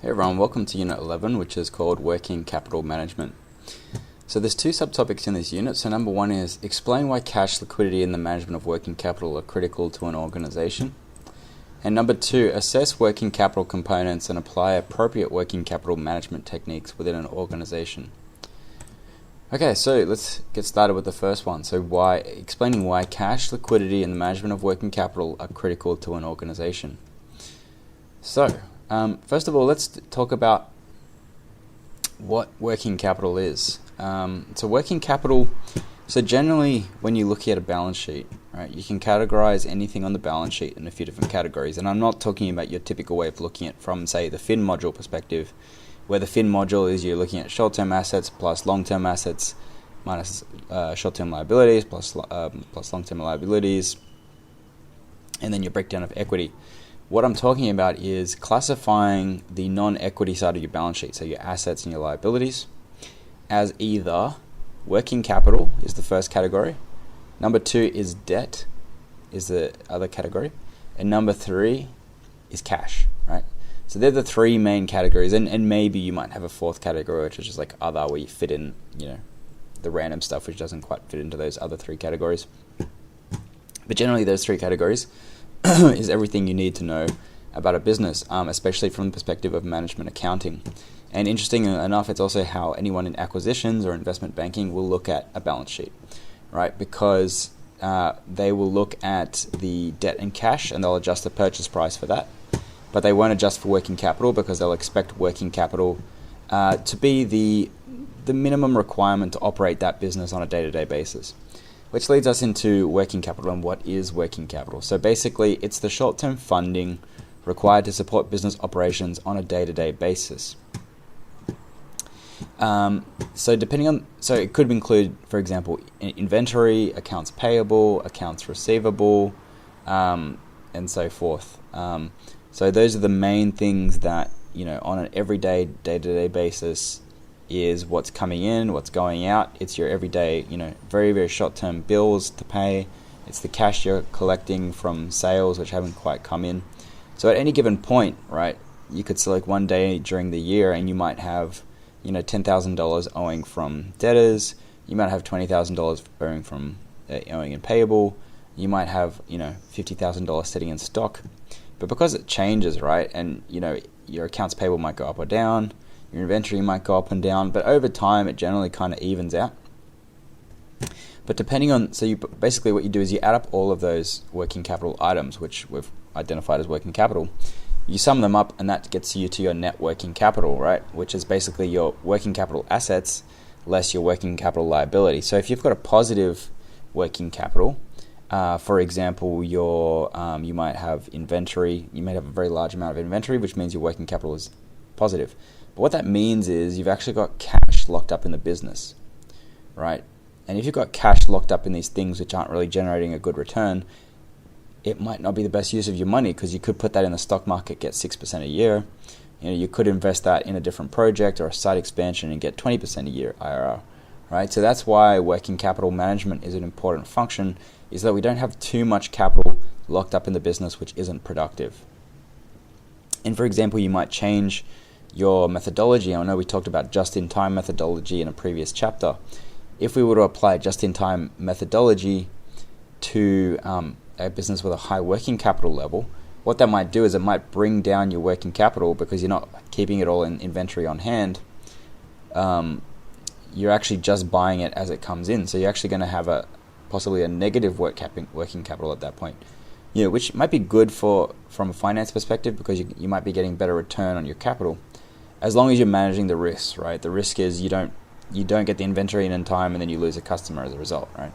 Hey everyone, welcome to Unit 11, which is called Working Capital Management. So there's two subtopics in this unit. So number one is explain why cash, liquidity, and the management of working capital are critical to an organization. And number two, assess working capital components and apply appropriate working capital management techniques within an organization. Okay, so let's get started with the first one. So explaining why cash, liquidity, and the management of working capital are critical to an organization. So, first of all, let's talk about what working capital is. So working capital, generally when you look at a balance sheet, right, you can categorize anything on the balance sheet in a few different categories. And I'm not talking about your typical way of looking at from, say, the fin module perspective, where the fin module is you're looking at short-term assets plus long-term assets minus short-term liabilities plus long-term liabilities, and then your breakdown of equity. What I'm talking about is classifying the non-equity side of your balance sheet, so your assets and your liabilities, as either working capital is the first category, number two is debt is the other category, and number three is cash, right? So they're the three main categories, and maybe you might have a fourth category, which is just like other, where you fit in, the random stuff which doesn't quite fit into those other three categories. But generally those three categories is everything you need to know about a business, especially from the perspective of management accounting. And interesting enough, it's also how anyone in acquisitions or investment banking will look at a balance sheet, right? Because they will look at the debt and cash and they'll adjust the purchase price for that. But they won't adjust for working capital because they'll expect working capital to be the minimum requirement to operate that business on a day-to-day basis. Which leads us into working capital and what is working capital. So basically, it's the short-term funding required to support business operations on a day-to-day basis. So it could include, for example, inventory, accounts payable, accounts receivable, and so forth. So those are the main things that, on an everyday, day-to-day basis is what's coming in, what's going out. It's your everyday, very, very short-term bills to pay. It's the cash you're collecting from sales which haven't quite come in. So at any given point, right, you could select one day during the year and you might have, $10,000 owing from debtors. You might have $20,000 owing from owing in payable. You might have, $50,000 sitting in stock. But because it changes, right, and, your accounts payable might go up or down, your inventory might go up and down, but over time it generally kind of evens out. But depending on, basically what you do is you add up all of those working capital items, which we've identified as working capital. You sum them up and that gets you to your net working capital, right? Which is basically your working capital assets less your working capital liability. So if you've got a positive working capital, for example, you might have inventory, you might have a very large amount of inventory, which means your working capital is positive. But what that means is you've actually got cash locked up in the business, right? And if you've got cash locked up in these things which aren't really generating a good return, it might not be the best use of your money because you could put that in the stock market, get 6% a year. You could invest that in a different project or a site expansion and get 20% a year IRR, right? So that's why working capital management is an important function, is that we don't have too much capital locked up in the business which isn't productive. And for example, you might change your methodology. I know we talked about just-in-time methodology in a previous chapter. If we were to apply just-in-time methodology to a business with a high working capital level, what that might do is it might bring down your working capital because you're not keeping it all in inventory on hand. You're actually just buying it as it comes in. So you're actually going to have possibly a negative working capital at that point. Which might be good from a finance perspective because you might be getting better return on your capital, as long as you're managing the risk, right? The risk is you don't get the inventory in time and then you lose a customer as a result, right?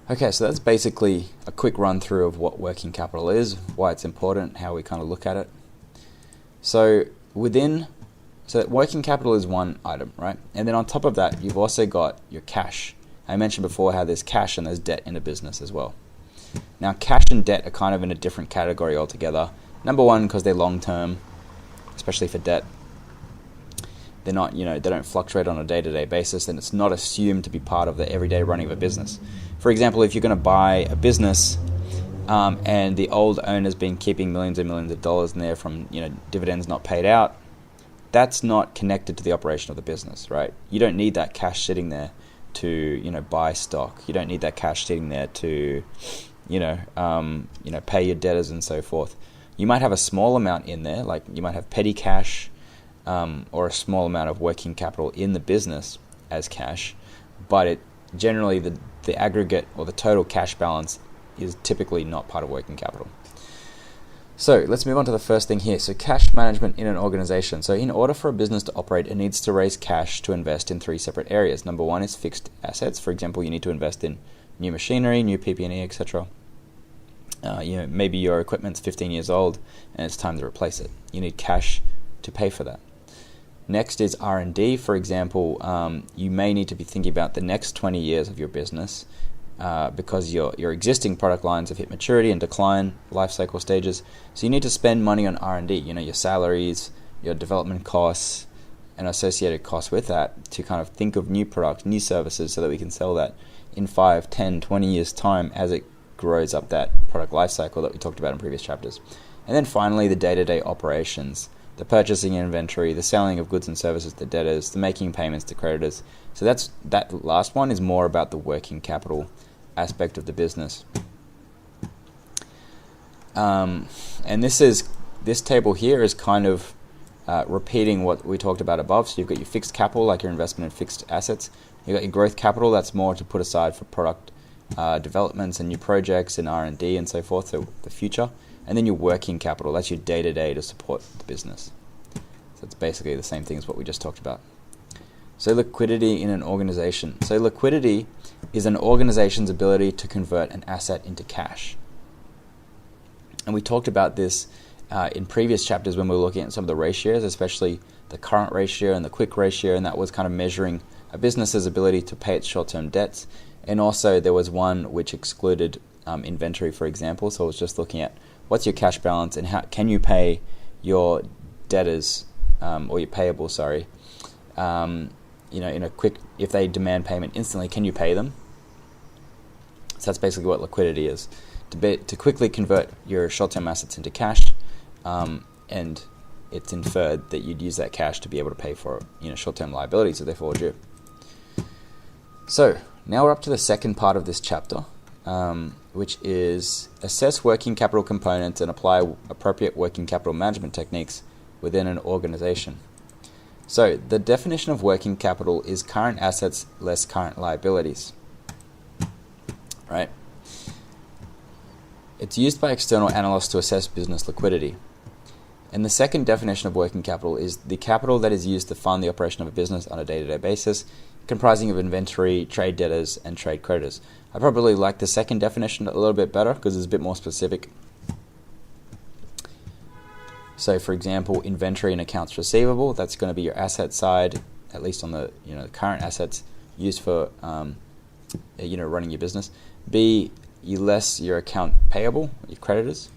Okay, so that's basically a quick run through of what working capital is, why it's important, how we kind of look at it. So working capital is one item, right? And then on top of that, you've also got your cash. I mentioned before how there's cash and there's debt in a business as well. Now, cash and debt are kind of in a different category altogether. Number one, because they're long-term, especially for debt. They're not, they don't fluctuate on a day-to-day basis, and it's not assumed to be part of the everyday running of a business. For example, if you're going to buy a business, and the old owner's been keeping millions and millions of dollars in there from dividends not paid out, that's not connected to the operation of the business, right? You don't need that cash sitting there to buy stock. You don't need that cash sitting there to pay your debtors and so forth. You might have a small amount in there, like you might have petty cash or a small amount of working capital in the business as cash, but it generally the aggregate or the total cash balance is typically not part of working capital. So let's move on to the first thing here. So cash management in an organization. So in order for a business to operate, it needs to raise cash to invest in 3 separate areas. Number 1 is fixed assets. For example, you need to invest in new machinery, new PP&E, etc. Maybe your equipment's 15 years old and it's time to replace it. You need cash to pay for that. Next is R&D. For example, you may need to be thinking about the next 20 years of your business because your existing product lines have hit maturity and decline life cycle stages. So you need to spend money on R&D, your salaries, your development costs, and associated costs with that to kind of think of new products, new services so that we can sell that in 5, 10, 20 years' time as it grows up that product life cycle that we talked about in previous chapters. And then finally, the day-to-day operations, the purchasing and inventory, the selling of goods and services to debtors, the making payments to creditors. So that last one is more about the working capital aspect of the business. And this table here is kind of repeating what we talked about above. So you've got your fixed capital, like your investment in fixed assets. You've got your growth capital, that's more to put aside for product developments and new projects and R&D and so forth, so the future. And then your working capital, that's your day-to-day to support the business. So it's basically the same thing as what we just talked about. So liquidity in an organization. So liquidity is an organization's ability to convert an asset into cash. And we talked about this in previous chapters when we were looking at some of the ratios, especially the current ratio and the quick ratio, and that was kind of measuring a business's ability to pay its short-term debts. And also there was one which excluded inventory, for example. So I was just looking at what's your cash balance and how can you pay your debtors or your payable, in a quick, if they demand payment instantly, can you pay them? So that's basically what liquidity is, to quickly convert your short-term assets into cash, and it's inferred that you'd use that cash to be able to pay for short-term liabilities if they fall due. So now we're up to the second part of this chapter, which is assess working capital components and apply appropriate working capital management techniques within an organization. So the definition of working capital is current assets less current liabilities, right? It's used by external analysts to assess business liquidity. And the second definition of working capital is the capital that is used to fund the operation of a business on a day-to-day basis, comprising of inventory, trade debtors, and trade creditors. I probably like the second definition a little bit better because it's a bit more specific. So, for example, inventory and accounts receivable, that's going to be your asset side, at least on the the current assets used for running your business. B, you less your account payable, your creditors,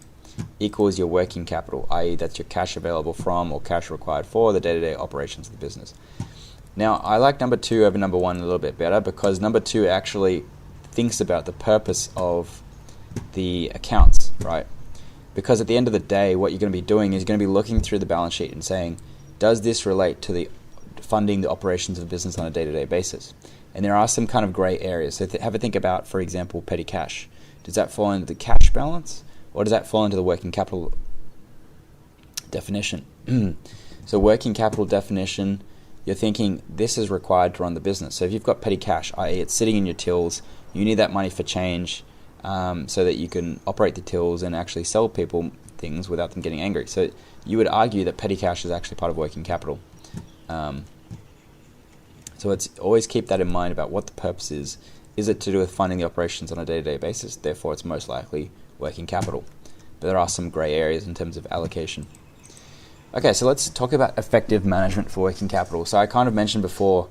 equals your working capital, i.e. that's your cash available from or cash required for the day-to-day operations of the business. Now, I like number 2 over number 1 a little bit better because number 2 actually thinks about the purpose of the accounts, right? Because at the end of the day, what you're going to be doing is you're going to be looking through the balance sheet and saying, does this relate to the funding the operations of the business on a day-to-day basis? And there are some kind of gray areas. So have a think about, for example, petty cash. Does that fall into the cash balance or does that fall into the working capital definition? So working capital definition, you're thinking this is required to run the business. So if you've got petty cash, i.e. it's sitting in your tills, you need that money for change, so that you can operate the tills and actually sell people things without them getting angry. So you would argue that petty cash is actually part of working capital. So it's always keep that in mind about what the purpose is. Is it to do with funding the operations on a day-to-day basis? Therefore, it's most likely working capital. But there are some gray areas in terms of allocation. Okay, so let's talk about effective management for working capital. So I kind of mentioned before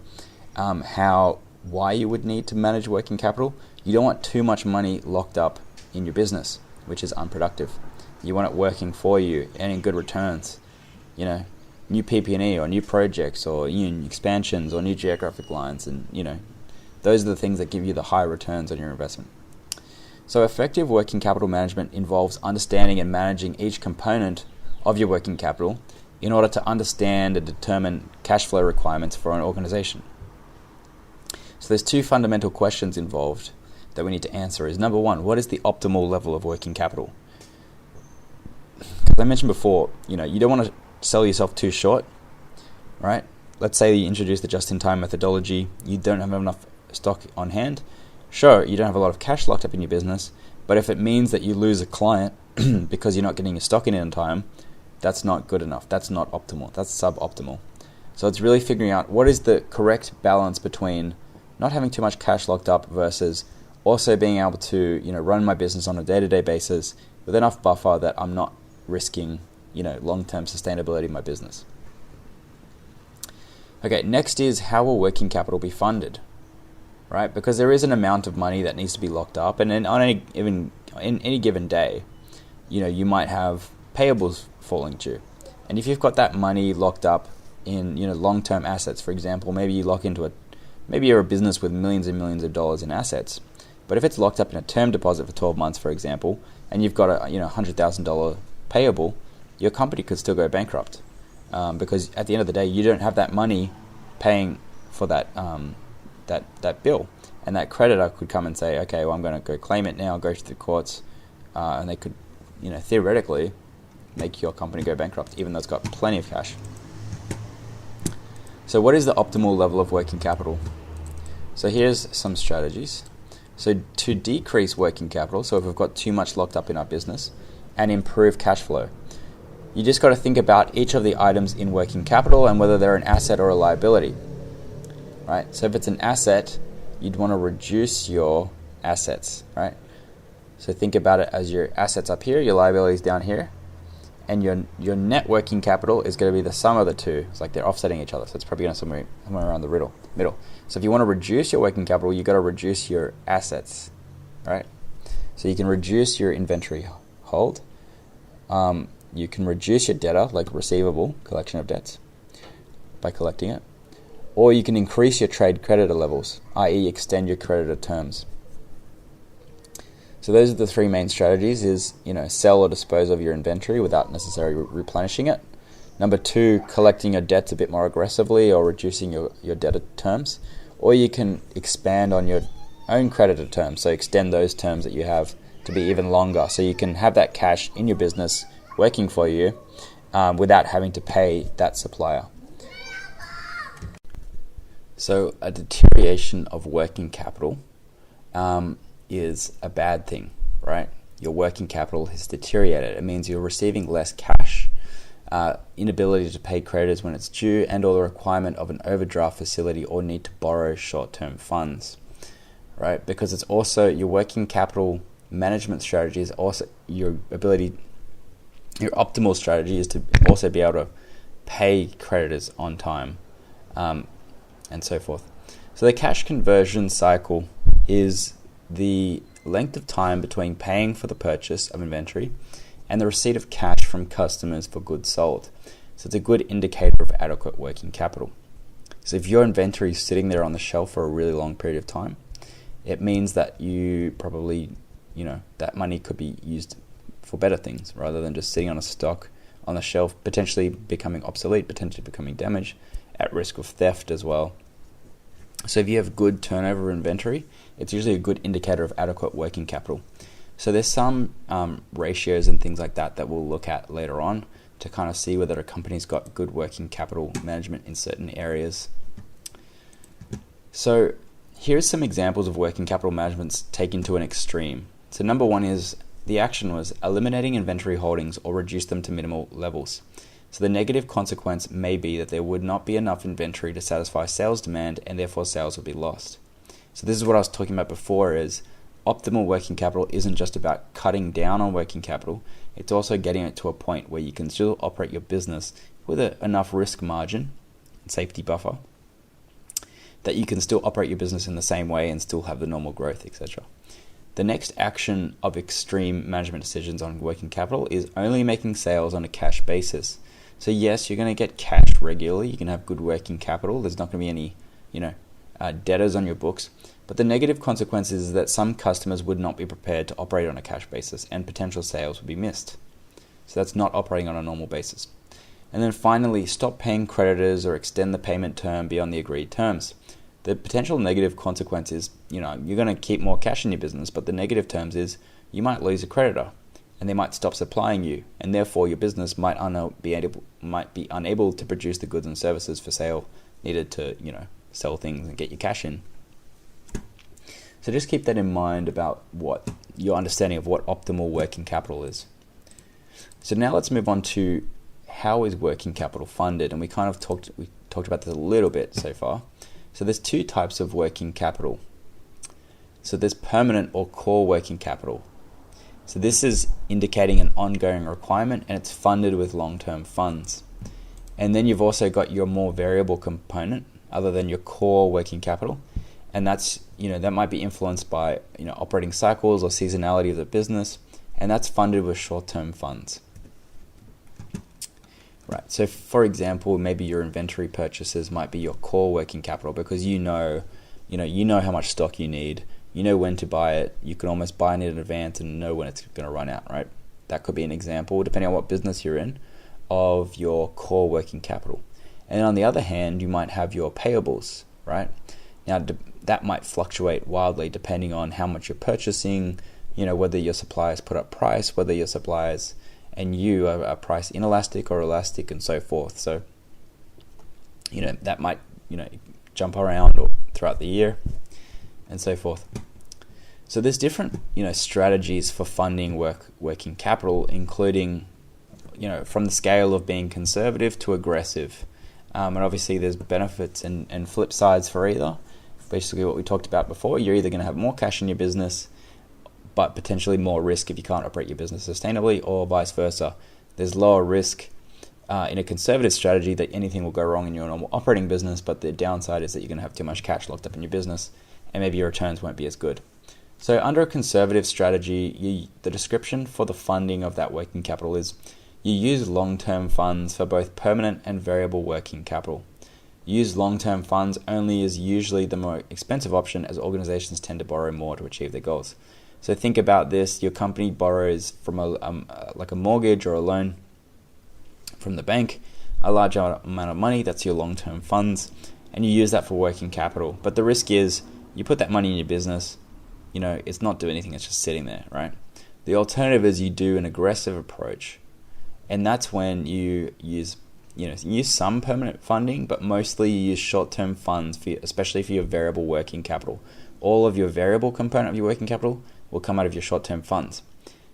why you would need to manage working capital. You don't want too much money locked up in your business, which is unproductive. You want it working for you, earning good returns. New PP&E or new projects or new expansions or new geographic lines, and those are the things that give you the high returns on your investment. So effective working capital management involves understanding and managing each component of your working capital in order to understand and determine cash flow requirements for an organization. So there's two fundamental questions involved that we need to answer. Is number one, what is the optimal level of working capital? As I mentioned before, you don't want to sell yourself too short, right? Let's say you introduce the just-in-time methodology, you don't have enough stock on hand. Sure, you don't have a lot of cash locked up in your business, but if it means that you lose a client because you're not getting your stock in time, that's not good enough. That's not optimal. That's suboptimal. So it's really figuring out what is the correct balance between not having too much cash locked up versus also being able to, run my business on a day-to-day basis with enough buffer that I'm not risking, long-term sustainability of my business. Okay, next is how will working capital be funded, right? Because there is an amount of money that needs to be locked up, and in any given day, you might have payables falling due, and if you've got that money locked up in long-term assets, for example, maybe you lock into maybe you're a business with millions and millions of dollars in assets, but if it's locked up in a term deposit for 12 months, for example, and you've got a $100,000 payable, your company could still go bankrupt because at the end of the day, you don't have that money paying for that bill, and that creditor could come and say, okay, well, I'm going to go claim it now, go to the courts, and they could, theoretically make your company go bankrupt, even though it's got plenty of cash. So what is the optimal level of working capital? So here's some strategies. So to decrease working capital, so if we've got too much locked up in our business, and improve cash flow, you just got to think about each of the items in working capital and whether they're an asset or a liability, right? So if it's an asset, you'd want to reduce your assets, right? So think about it as your assets up here, your liabilities down here, and your net working capital is going to be the sum of the two. It's like they're offsetting each other, so it's probably going to somewhere around the middle. So if you want to reduce your working capital, you've got to reduce your assets, right? So you can reduce your inventory hold. You can reduce your debtor, like receivable, collection of debts, by collecting it. Or you can increase your trade creditor levels, i.e. extend your creditor terms. So those are the three main strategies: is sell or dispose of your inventory without necessarily replenishing it. Number two, collecting your debts a bit more aggressively or reducing your debtor terms. Or you can expand on your own creditor terms, so extend those terms that you have to be even longer, so you can have that cash in your business working for you without having to pay that supplier. So a deterioration of working capital is a bad thing, right? Your working capital has deteriorated. It means you're receiving less cash, inability to pay creditors when it's due, and or the requirement of an overdraft facility or need to borrow short-term funds, right? Because it's also your working capital management strategy is also your optimal strategy is to also be able to pay creditors on time, and so forth. So the cash conversion cycle is the length of time between paying for the purchase of inventory and the receipt of cash from customers for goods sold. So it's a good indicator of adequate working capital. So if your inventory is sitting there on the shelf for a really long period of time, it means that you probably, that money could be used for better things rather than just sitting on a stock on the shelf, potentially becoming obsolete, potentially becoming damaged, at risk of theft as well. So if you have good turnover inventory, it's usually a good indicator of adequate working capital. So there's some ratios and things like that we'll look at later on to kind of see whether a company's got good working capital management in certain areas. So here's some examples of working capital management taken to an extreme. So number one is the action was eliminating inventory holdings or reduce them to minimal levels. So the negative consequence may be that there would not be enough inventory to satisfy sales demand, and therefore sales would be lost. So this is what I was talking about before, is optimal working capital isn't just about cutting down on working capital, it's also getting it to a point where you can still operate your business with enough risk margin and safety buffer that you can still operate your business in the same way and still have the normal growth, etc. The next action of extreme management decisions on working capital is only making sales on a cash basis. So yes, you're going to get cash regularly. You can have good working capital. There's not going to be any, debtors on your books. But the negative consequence is that some customers would not be prepared to operate on a cash basis and potential sales would be missed. So that's not operating on a normal basis. And then finally, stop paying creditors or extend the payment term beyond the agreed terms. The potential negative consequence is, you're going to keep more cash in your business, but the negative terms is you might lose a creditor and they might stop supplying you, and therefore your business might be unable to produce the goods and services for sale needed to, sell things and get your cash in. So just keep that in mind about what your understanding of what optimal working capital is. So now let's move on to how is working capital funded, and we talked about this a little bit so far. So there's two types of working capital. So there's permanent or core working capital. So this is indicating an ongoing requirement and it's funded with long-term funds. And then you've also got your more variable component other than your core working capital. And that's, that might be influenced by, operating cycles or seasonality of the business. And that's funded with short-term funds. Right. So for example, maybe your inventory purchases might be your core working capital because you know how much stock you need. You know when to buy it. You can almost buy it in advance and know when it's going to run out, right? That could be an example, depending on what business you're in, of your core working capital. And on the other hand, you might have your payables, right? Now, that might fluctuate wildly depending on how much you're purchasing, whether your suppliers put up price, whether your suppliers and you are price inelastic or elastic and so forth. So, that might, jump around or throughout the year and so forth. So there's different, strategies for funding working capital, including, from the scale of being conservative to aggressive. And obviously there's benefits and flip sides for either. Basically what we talked about before, you're either going to have more cash in your business, but potentially more risk if you can't operate your business sustainably, or vice versa. There's lower risk in a conservative strategy that anything will go wrong in your normal operating business, but the downside is that you're going to have too much cash locked up in your business and maybe your returns won't be as good. So under a conservative strategy, the description for the funding of that working capital is you use long-term funds for both permanent and variable working capital. Use long-term funds only is usually the more expensive option, as organizations tend to borrow more to achieve their goals. So think about this: your company borrows from like a mortgage or a loan from the bank, a large amount of money. That's your long-term funds, and you use that for working capital. But the risk is you put that money in your business, it's not doing anything, it's just sitting there, right? The alternative is you do an aggressive approach, and that's when you use some permanent funding, but mostly you use short-term funds, especially for your variable working capital. All of your variable component of your working capital will come out of your short-term funds.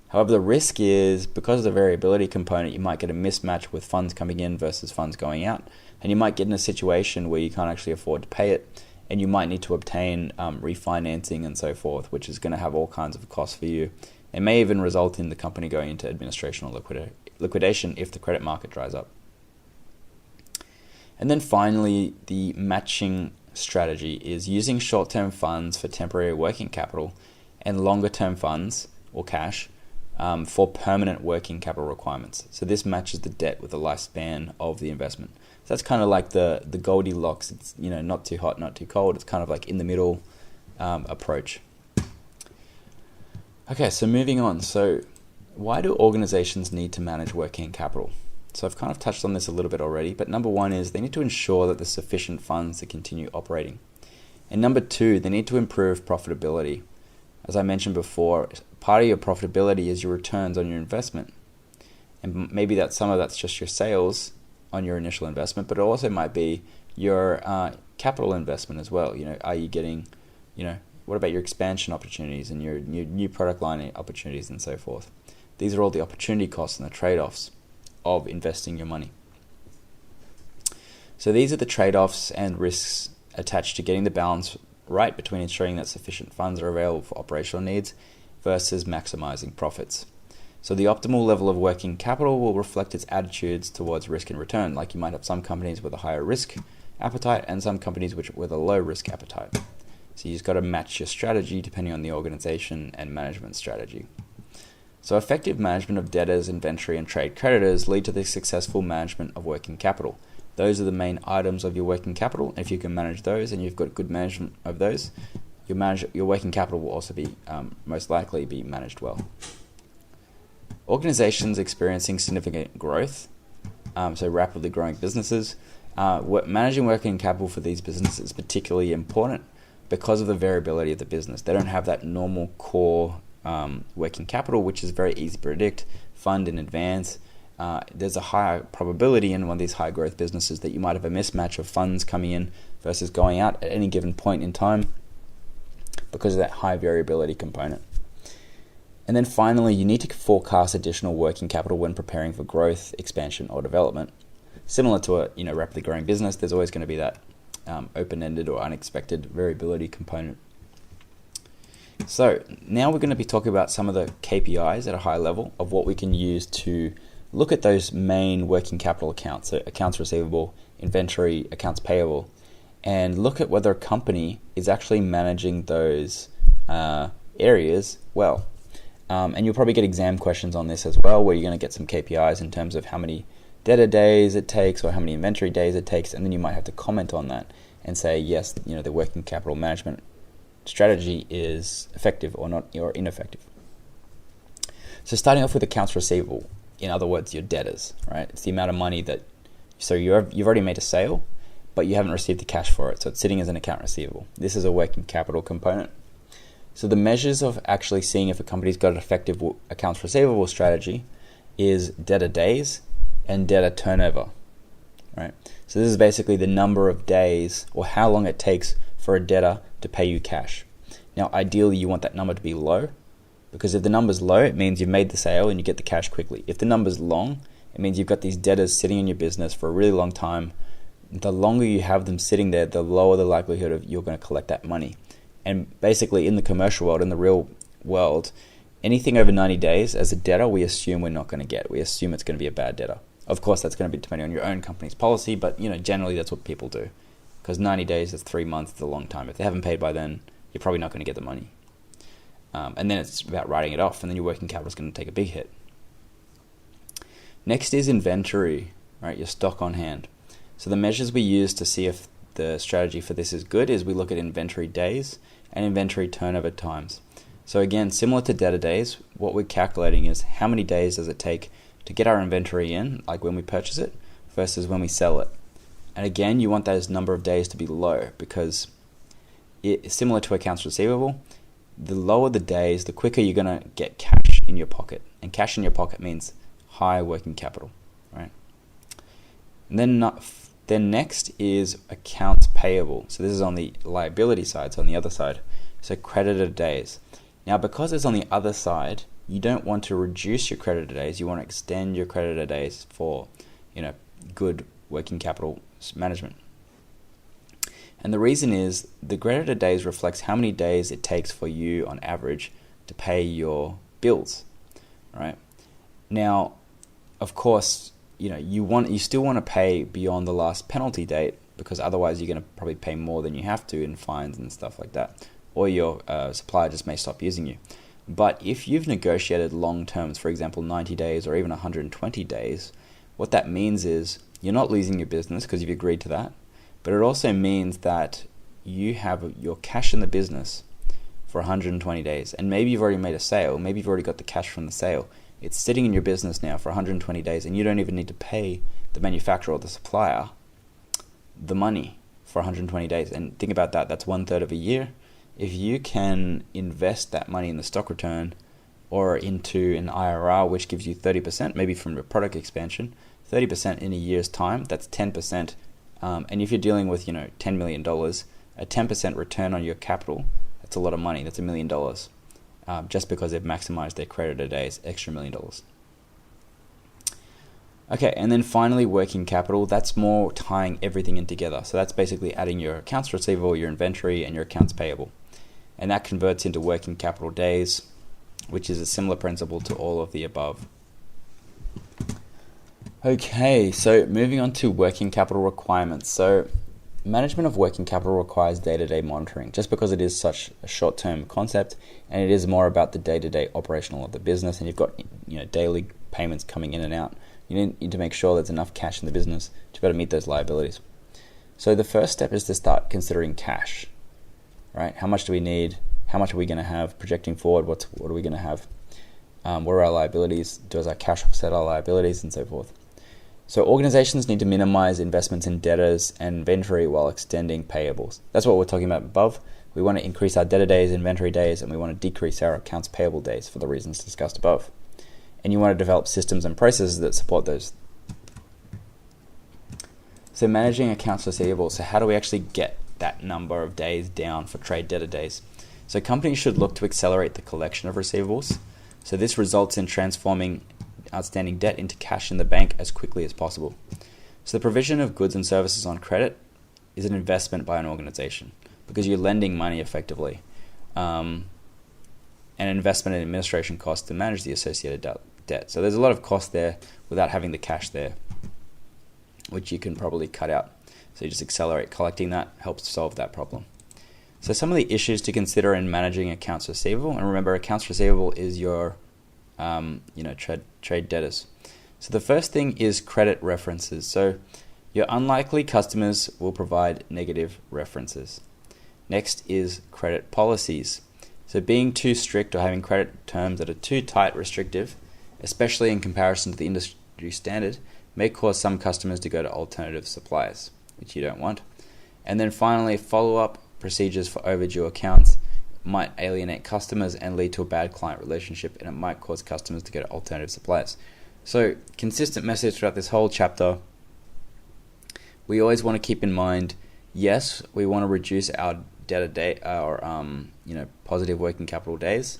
However, the risk is, because of the variability component, you might get a mismatch with funds coming in versus funds going out, and you might get in a situation where you can't actually afford to pay it, and you might need to obtain refinancing and so forth, which is going to have all kinds of costs for you. It may even result in the company going into administration or liquidation if the credit market dries up. And then finally, the matching strategy is using short-term funds for temporary working capital and longer-term funds or cash for permanent working capital requirements. So this matches the debt with the lifespan of the investment. So that's kind of like the Goldilocks. It's not too hot, not too cold. It's kind of like in the middle approach. Okay, so moving on. So why do organizations need to manage working capital? So I've kind of touched on this a little bit already, but number one is they need to ensure that there's sufficient funds to continue operating. And number two, they need to improve profitability. As I mentioned before, part of your profitability is your returns on your investment. And maybe some of that's just your sales on your initial investment, but it also might be your capital investment as well. Are you getting, what about your expansion opportunities and your new product line opportunities and so forth? These are all the opportunity costs and the trade-offs of investing your money. So these are the trade-offs and risks attached to getting the balance right between ensuring that sufficient funds are available for operational needs versus maximizing profits. So the optimal level of working capital will reflect its attitudes towards risk and return. Like you might have some companies with a higher risk appetite and some companies with a low risk appetite. So you just got to match your strategy depending on the organization and management strategy. So effective management of debtors, inventory, and trade creditors lead to the successful management of working capital. Those are the main items of your working capital. If you can manage those and you've got good management of those, your working capital will also be most likely be managed well. Organizations experiencing significant growth, so rapidly growing businesses, managing working capital for these businesses is particularly important because of the variability of the business. They don't have that normal core working capital, which is very easy to predict, fund in advance. There's a higher probability in one of these high growth businesses that you might have a mismatch of funds coming in versus going out at any given point in time because of that high variability component. And then finally, you need to forecast additional working capital when preparing for growth, expansion, or development. Similar to a rapidly growing business, there's always going to be that open-ended or unexpected variability component. So now we're going to be talking about some of the KPIs at a high level of what we can use to look at those main working capital accounts, so accounts receivable, inventory, accounts payable, and look at whether a company is actually managing those areas well. And you'll probably get exam questions on this as well, where you're going to get some KPIs in terms of how many debtor days it takes or how many inventory days it takes, and then you might have to comment on that and say, yes, the working capital management strategy is effective or not, or ineffective. So starting off with accounts receivable, in other words, your debtors, right? It's the amount of money so you've already made a sale, but you haven't received the cash for it, so it's sitting as an account receivable. This is a working capital component. So the measures of actually seeing if a company's got an effective accounts receivable strategy is debtor days and debtor turnover, right? So this is basically the number of days or how long it takes for a debtor to pay you cash. Now, ideally, you want that number to be low, because if the number's low, it means you've made the sale and you get the cash quickly. If the number's long, it means you've got these debtors sitting in your business for a really long time. The longer you have them sitting there, the lower the likelihood of you're going to collect that money. And basically, in the commercial world, in the real world, anything over 90 days as a debtor, we assume we're not going to get. We assume it's going to be a bad debtor. Of course, that's going to be depending on your own company's policy, but generally that's what people do. Because 90 days is 3 months, it's a long time. If they haven't paid by then, you're probably not going to get the money. And then it's about writing it off, and then your working capital is going to take a big hit. Next is inventory, right? Your stock on hand. So the measures we use to see if the strategy for this is good is we look at inventory days and inventory turnover times. So again, similar to debtor days, what we're calculating is how many days does it take to get our inventory in, like when we purchase it, versus when we sell it. And again, you want those number of days to be low, because similar to accounts receivable, the lower the days, the quicker you're going to get cash in your pocket. And cash in your pocket means high working capital, right? And then next is accounts payable. So this is on the liability side, so on the other side. So creditor days. Now, because it's on the other side, you don't want to reduce your creditor days. You want to extend your creditor days for, good working capital management. And the reason is the creditor days reflects how many days it takes for you on average to pay your bills, right? Now, of course, you still want to pay beyond the last penalty date, because otherwise you're going to probably pay more than you have to in fines and stuff like that, or your supplier just may stop using you. But if you've negotiated long terms, for example 90 days or even 120 days, what that means is you're not losing your business because you've agreed to that, but it also means that you have your cash in the business for 120 days, and maybe you've already made a sale, maybe you've already got the cash from the sale. It's sitting in your business now for 120 days, and you don't even need to pay the manufacturer or the supplier the money for 120 days. And think about that, that's 1/3 of a year. If you can invest that money in the stock return or into an IRR, which gives you 30%, maybe from your product expansion, 30% in a year's time, that's 10%. And if you're dealing with, $10 million, a 10% return on your capital, that's a lot of money. That's $1 million. Just because they've maximized their creditor days, extra $1 million. Okay, and then finally, working capital. That's more tying everything in together. So that's basically adding your accounts receivable, your inventory, and your accounts payable. And that converts into working capital days, which is a similar principle to all of the above. Okay, so moving on to working capital requirements. So management of working capital requires day-to-day monitoring, just because it is such a short-term concept, and it is more about the day-to-day operational of the business, and you've got daily payments coming in and out. You need to make sure there's enough cash in the business to be able to meet those liabilities. So the first step is to start considering cash. right? How much do we need? How much are we going to have projecting forward? What are we going to have? What are our liabilities? Does our cash offset our liabilities, and so forth? So organizations need to minimize investments in debtors and inventory while extending payables. That's what we're talking about above. We want to increase our debtor days, inventory days, and we want to decrease our accounts payable days for the reasons discussed above. And you want to develop systems and processes that support those. So managing accounts receivable. So how do we actually get that number of days down for trade debtor days? So companies should look to accelerate the collection of receivables. So this results in transforming outstanding debt into cash in the bank as quickly as possible. So the provision of goods and services on credit is an investment by an organization because you're lending money effectively, and an investment in administration costs to manage the associated debt. So there's a lot of cost there without having the cash there, which you can probably cut out. So you just accelerate collecting that, helps solve that problem. So some of the issues to consider in managing accounts receivable, and remember, accounts receivable is your trade debtors. So the first thing is credit references. So your unlikely customers will provide negative references. Next is credit policies. So being too strict or having credit terms that are too tight, restrictive, especially in comparison to the industry standard, may cause some customers to go to alternative suppliers, which you don't want. And then finally, follow-up procedures for overdue accounts might alienate customers and lead to a bad client relationship, and it might cause customers to go to alternative suppliers. So, consistent message throughout this whole chapter. We always want to keep in mind, yes, we want to reduce our debtor day, our positive working capital days,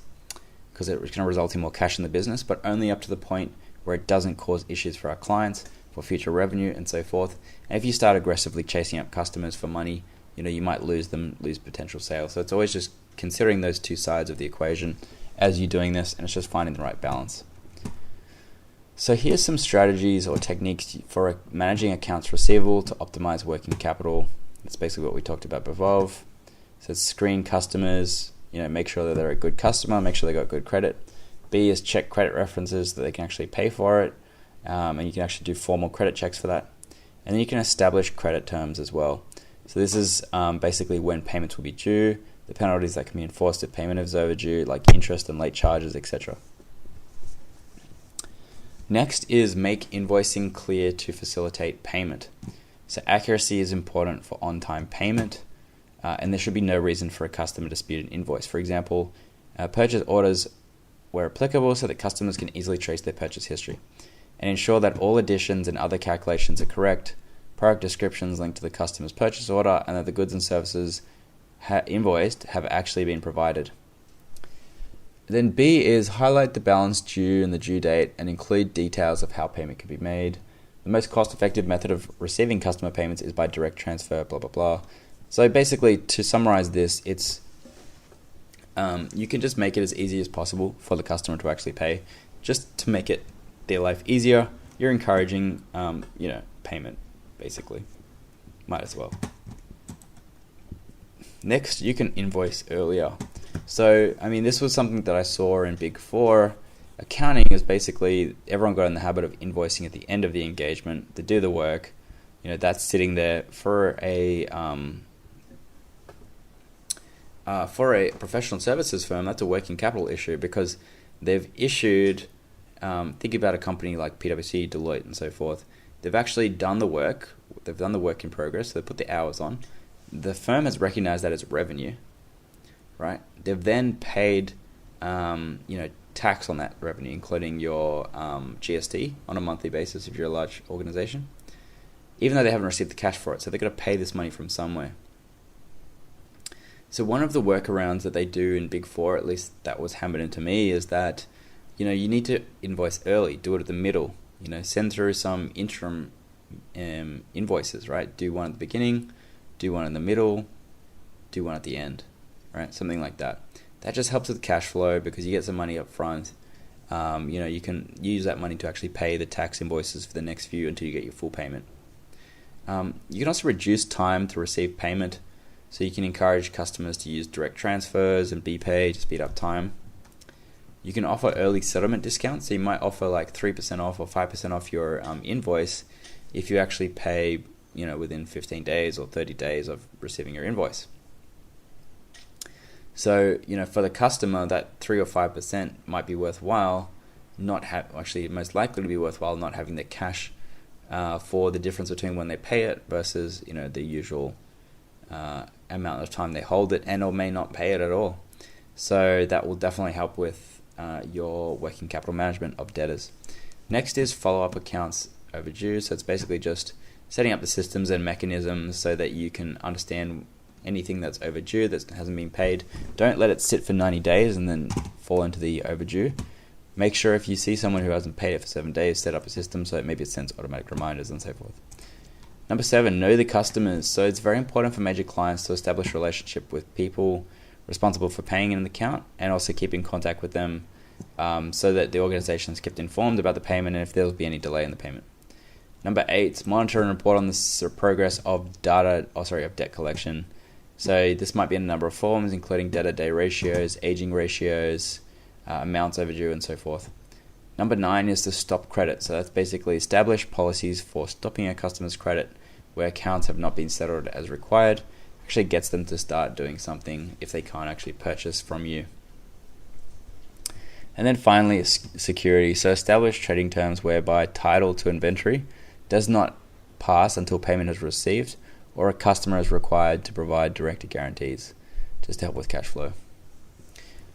because it's going to result in more cash in the business, but only up to the point where it doesn't cause issues for our clients, for future revenue, and so forth. And if you start aggressively chasing up customers for money, you might lose potential sales. So it's always just considering those two sides of the equation as you're doing this, and it's just finding the right balance. So here's some strategies or techniques for managing accounts receivable to optimize working capital. That's basically what we talked about above. So screen customers, make sure that they're a good customer, make sure they got good credit. B is check credit references so that they can actually pay for it, and you can actually do formal credit checks for that. And then you can establish credit terms as well. So this is basically when payments will be due, the penalties that can be enforced if payment is overdue, like interest and late charges, etc. Next is make invoicing clear to facilitate payment. So accuracy is important for on-time payment, and there should be no reason for a customer to dispute an invoice. For example, purchase orders where applicable so that customers can easily trace their purchase history, and ensure that all additions and other calculations are correct, product descriptions linked to the customer's purchase order, and that the goods and services invoiced have actually been provided. Then B is highlight the balance due and the due date and include details of how payment can be made. The most cost-effective method of receiving customer payments is by direct transfer, blah, blah, blah. So basically, to summarize this, it's you can just make it as easy as possible for the customer to actually pay, just to make their life easier. You're encouraging, payment, basically. Might as well. Next, you can invoice earlier. So, this was something that I saw in Big Four. Accounting is basically, everyone got in the habit of invoicing at the end of the engagement. They do the work. That's sitting there for a professional services firm. That's a working capital issue because they've issued, think about a company like PwC, Deloitte, and so forth. They've actually done the work. They've done the work in progress. So they put the hours on. The firm has recognized that as revenue, right? They've then paid, tax on that revenue, including your GST on a monthly basis if you're a large organization, even though they haven't received the cash for it. So they've got to pay this money from somewhere. So one of the workarounds that they do in Big Four, at least that was hammered into me, is that, you need to invoice early, do it at the middle, send through some interim invoices, right? Do one at the beginning, do one in the middle, do one at the end, right? Something like that. That just helps with cash flow because you get some money up front. You can use that money to actually pay the tax invoices for the next few until you get your full payment. You can also reduce time to receive payment. So you can encourage customers to use direct transfers and BPay to speed up time. You can offer early settlement discounts. So you might offer like 3% off or 5% off your invoice if you actually pay, within 15 days or 30 days of receiving your invoice. So, for the customer, that 3 or 5% might be worthwhile, actually most likely to be worthwhile not having the cash for the difference between when they pay it versus, the usual amount of time they hold it, and or may not pay it at all. So that will definitely help with your working capital management of debtors. Next is follow-up accounts overdue. So it's basically just setting up the systems and mechanisms so that you can understand anything that's overdue that hasn't been paid. Don't let it sit for 90 days and then fall into the overdue. Make sure if you see someone who hasn't paid it for 7 days, set up a system so that maybe it sends automatic reminders and so forth. Number 7, know the customers. So it's very important for major clients to establish a relationship with people responsible for paying an account, and also keep in contact with them so that the organization is kept informed about the payment and if there will be any delay in the payment. Number 8, monitor and report on the progress of debt collection. So this might be in a number of forms, including debtor day ratios, aging ratios, amounts overdue, and so forth. Number 9 is to stop credit. So that's basically establish policies for stopping a customer's credit where accounts have not been settled as required. Actually gets them to start doing something if they can't actually purchase from you. And then finally is security. So establish trading terms whereby title to inventory does not pass until payment is received, or a customer is required to provide directed guarantees just to help with cash flow.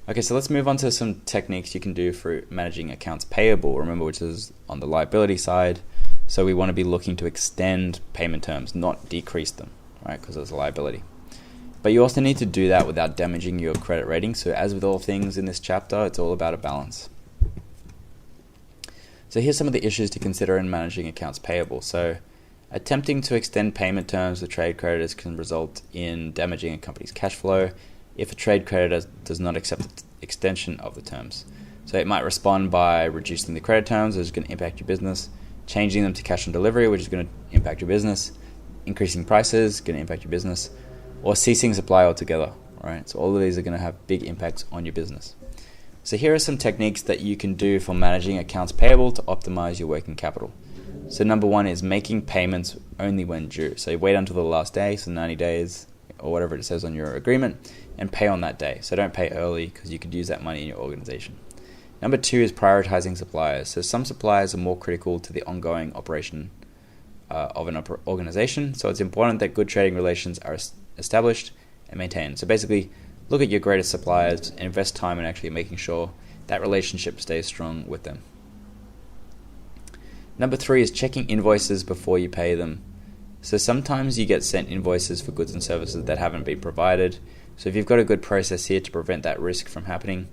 Okay, so let's move on to some techniques you can do for managing accounts payable, remember, which is on the liability side. So we want to be looking to extend payment terms, not decrease them, right, because it's a liability. But you also need to do that without damaging your credit rating. So as with all things in this chapter, it's all about a balance. So here's some of the issues to consider in managing accounts payable. So attempting to extend payment terms with trade creditors can result in damaging a company's cash flow if a trade creditor does not accept the extension of the terms. So it might respond by reducing the credit terms, which is going to impact your business, changing them to cash on delivery, which is going to impact your business, increasing prices, going to impact your business, or ceasing supply altogether. Right? So all of these are going to have big impacts on your business. So here are some techniques that you can do for managing accounts payable to optimize your working capital. So number 1 is making payments only when due. So you wait until the last day, so 90 days or whatever it says on your agreement, and pay on that day. So don't pay early because you could use that money in your organization. Number 2 is prioritizing suppliers. So some suppliers are more critical to the ongoing operation of an organization. So it's important that good trading relations are established and maintained. So basically, look at your greatest suppliers and invest time in actually making sure that relationship stays strong with them. Number 3 is checking invoices before you pay them. So sometimes you get sent invoices for goods and services that haven't been provided. So if you've got a good process here to prevent that risk from happening,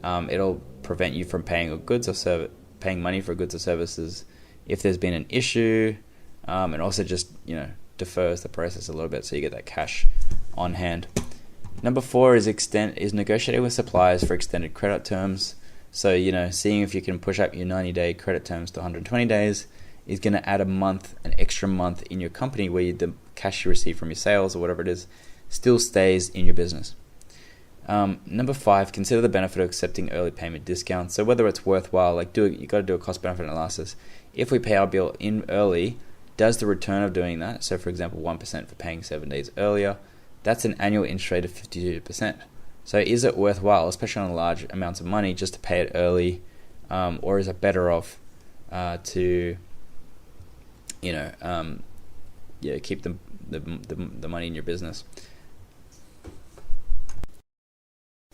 it'll prevent you from paying money for goods or services if there's been an issue, and also just defers the process a little bit so you get that cash on hand. Number 4 is negotiating with suppliers for extended credit terms. So, seeing if you can push up your 90-day credit terms to 120 days is going to add an extra month in your company where the cash you receive from your sales or whatever it is still stays in your business. Number 5, consider the benefit of accepting early payment discounts. So whether it's worthwhile, you got to do a cost-benefit analysis. If we pay our bill in early, does the return of doing that, so for example 1% for paying 7 days earlier, that's an annual interest rate of 52%. So is it worthwhile, especially on large amounts of money, just to pay it early, or is it better off to keep the money in your business?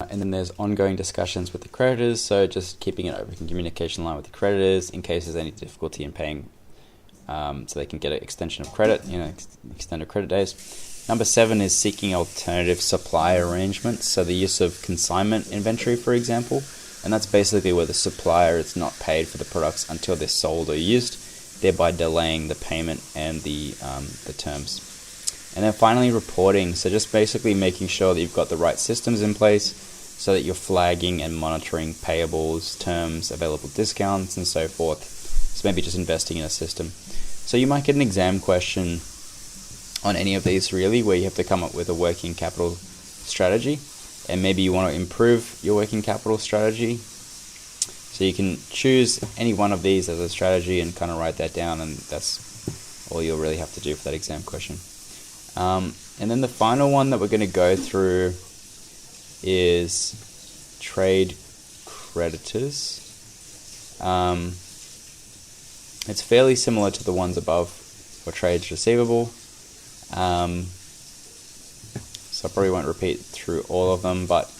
And then there's ongoing discussions with the creditors, so just keeping an open communication line with the creditors in case there's any difficulty in paying, so they can get an extension of credit, extended credit days. Number 7 is seeking alternative supply arrangements, so the use of consignment inventory, for example, and that's basically where the supplier is not paid for the products until they're sold or used, thereby delaying the payment and the terms. And then finally, reporting, so just basically making sure that you've got the right systems in place so that you're flagging and monitoring payables, terms, available discounts, and so forth. So maybe just investing in a system. So you might get an exam question on any of these really, where you have to come up with a working capital strategy, and maybe you want to improve your working capital strategy. So you can choose any one of these as a strategy and kind of write that down, and that's all you'll really have to do for that exam question. And then the final one that we're going to go through is trade creditors. It's fairly similar to the ones above for trade receivable. So I probably won't repeat through all of them, but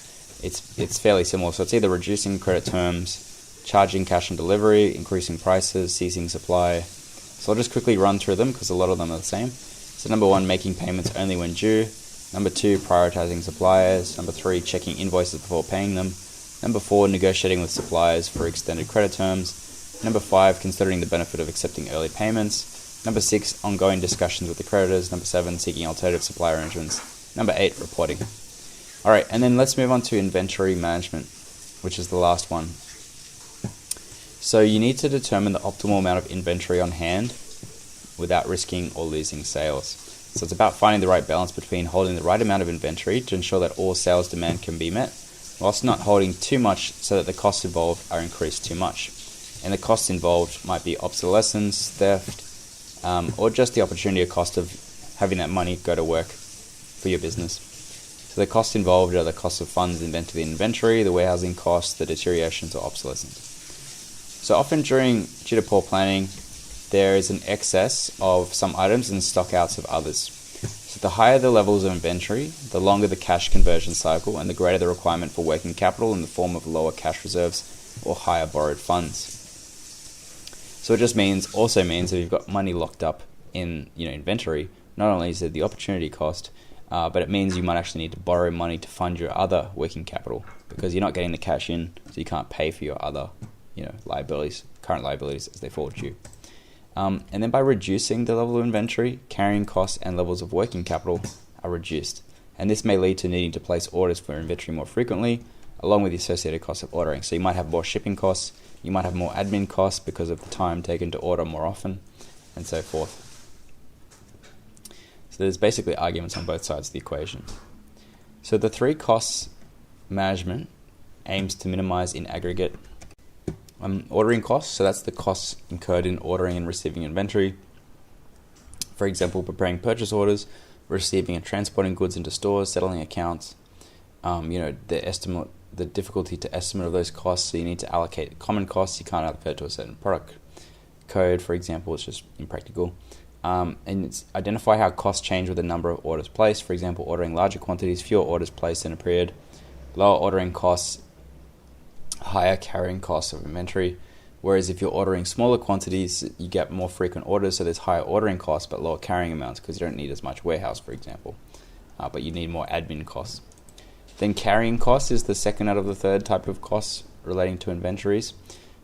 it's fairly similar. So it's either reducing credit terms, charging cash on delivery, increasing prices, ceasing supply. So I'll just quickly run through them because a lot of them are the same. So number 1, making payments only when due. Number 2, prioritizing suppliers. Number 3, checking invoices before paying them. Number 4, negotiating with suppliers for extended credit terms. Number 5, considering the benefit of accepting early payments. Number 6, ongoing discussions with the creditors. Number 7, seeking alternative supply arrangements. Number 8, reporting. Alright, and then let's move on to inventory management, which is the last one. So you need to determine the optimal amount of inventory on hand without risking or losing sales. So it's about finding the right balance between holding the right amount of inventory to ensure that all sales demand can be met, whilst not holding too much so that the costs involved are increased too much. And the costs involved might be obsolescence, theft, or just the opportunity or cost of having that money go to work for your business. So the costs involved are the cost of funds invested in inventory, the warehousing costs, the deteriorations or obsolescence. So often due to poor planning, there is an excess of some items and stock outs of others. So the higher the levels of inventory, the longer the cash conversion cycle and the greater the requirement for working capital in the form of lower cash reserves or higher borrowed funds. So it just also means that if you've got money locked up in inventory, not only is it the opportunity cost, but it means you might actually need to borrow money to fund your other working capital because you're not getting the cash in, so you can't pay for your other current liabilities as they fall due. And then by reducing the level of inventory, carrying costs and levels of working capital are reduced. And this may lead to needing to place orders for inventory more frequently, along with the associated costs of ordering. So you might have more shipping costs, you might have more admin costs because of the time taken to order more often, and so forth. So there's basically arguments on both sides of the equation. So the 3 costs management aims to minimize in aggregate ordering costs. So that's the costs incurred in ordering and receiving inventory. For example, preparing purchase orders, receiving and transporting goods into stores, settling accounts. The difficulty to estimate of those costs. So you need to allocate common costs. You can't allocate it to a certain product code, for example. It's just impractical. And it's identify how costs change with the number of orders placed. For example, ordering larger quantities, fewer orders placed in a period. Lower ordering costs, higher carrying costs of inventory. Whereas if you're ordering smaller quantities, you get more frequent orders, so there's higher ordering costs but lower carrying amounts because you don't need as much warehouse, for example. But you need more admin costs. Then carrying costs is the second out of the third type of costs relating to inventories.